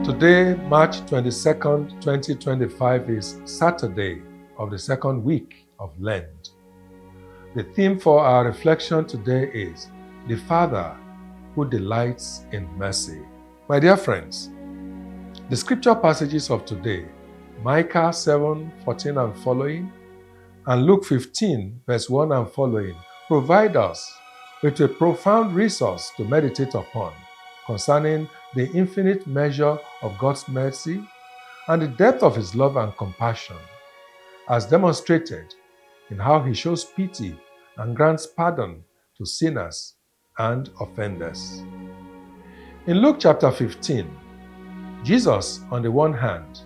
Today, March 22nd, 2025 is Saturday of the second week of Lent. The theme for our reflection today is the Father who delights in mercy. My dear friends, the scripture passages of today, Micah 7:14 and following, and Luke 15, verse 1 and following, provide us with a profound resource to meditate upon concerning the infinite measure of God's mercy and the depth of His love and compassion, as demonstrated in how He shows pity and grants pardon to sinners and offenders. In Luke chapter 15, Jesus, on the one hand,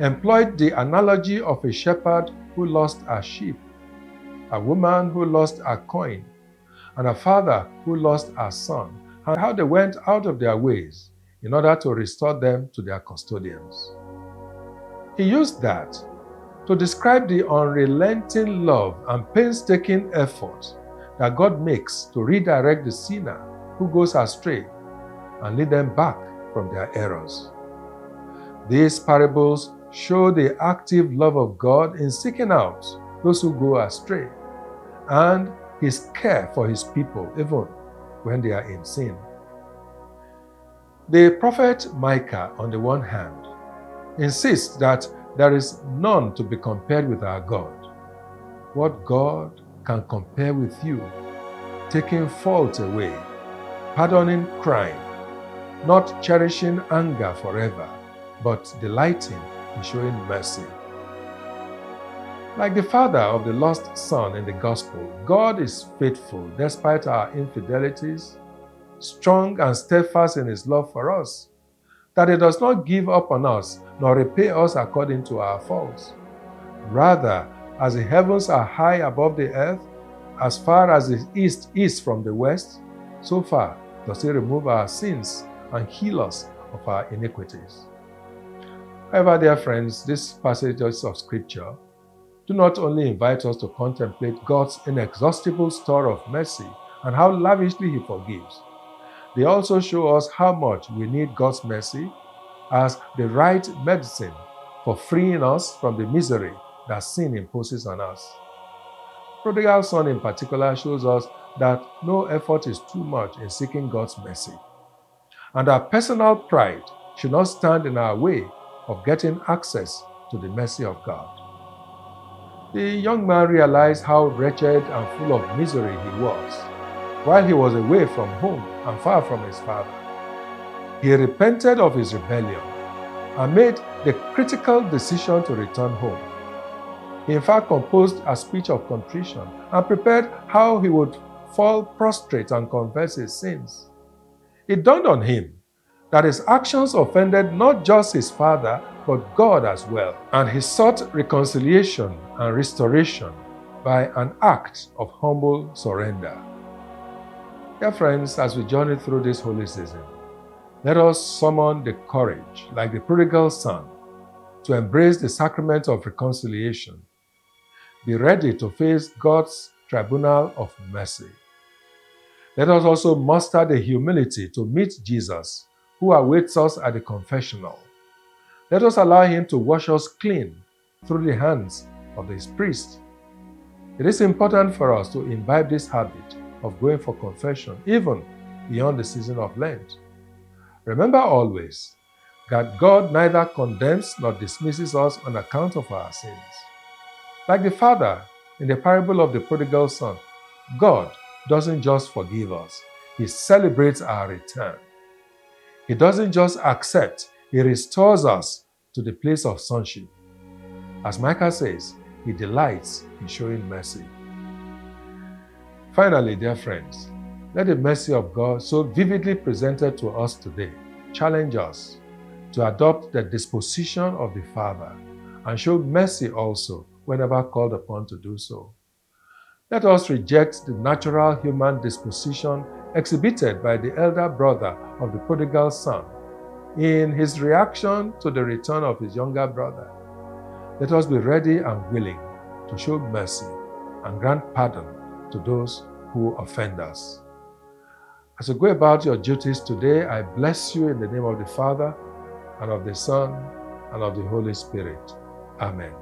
employed the analogy of a shepherd who lost a sheep, a woman who lost a coin, and a father who lost a son, and how they went out of their ways in order to restore them to their custodians. He used that to describe the unrelenting love and painstaking effort that God makes to redirect the sinner who goes astray and lead them back from their errors. These parables show the active love of God in seeking out those who go astray and His care for His people even when they are in sin. The prophet Micah, on the one hand, insists that there is none to be compared with our God. What God can compare with you, taking fault away, pardoning crime, not cherishing anger forever, but delighting in showing mercy. Like the father of the lost son in the gospel, God is faithful despite our infidelities, strong and steadfast in His love for us, that He does not give up on us nor repay us according to our faults. Rather, as the heavens are high above the earth, as far as the east is from the west, so far does He remove our sins and heal us of our iniquities. However, dear friends, these passages of Scripture do not only invite us to contemplate God's inexhaustible store of mercy and how lavishly He forgives. They also show us how much we need God's mercy as the right medicine for freeing us from the misery that sin imposes on us. Prodigal son in particular shows us that no effort is too much in seeking God's mercy, and our personal pride should not stand in our way of getting access to the mercy of God. The young man realized how wretched and full of misery he was while he was away from home and far from his father. He repented of his rebellion and made the critical decision to return home. He in fact composed a speech of contrition and prepared how he would fall prostrate and confess his sins. It dawned on him that his actions offended not just his father, but God as well, and he sought reconciliation and restoration by an act of humble surrender. Dear friends, as we journey through this holy season, let us summon the courage, like the prodigal son, to embrace the sacrament of reconciliation. Be ready to face God's tribunal of mercy. Let us also muster the humility to meet Jesus, who awaits us at the confessional. Let us allow Him to wash us clean through the hands of His priest. It is important for us to imbibe this habit of going for confession, even beyond the season of Lent. Remember always that God neither condemns nor dismisses us on account of our sins. Like the father in the parable of the prodigal son, God doesn't just forgive us, He celebrates our return. He doesn't just accept, He restores us to the place of sonship. As Micah says, He delights in showing mercy. Finally, dear friends, let the mercy of God, so vividly presented to us today, challenge us to adopt the disposition of the Father and show mercy also whenever called upon to do so. Let us reject the natural human disposition exhibited by the elder brother of the prodigal son in his reaction to the return of his younger brother. Let us be ready and willing to show mercy and grant pardon to those who offend us. As you go about your duties today, I bless you in the name of the Father, and of the Son, and of the Holy Spirit. Amen.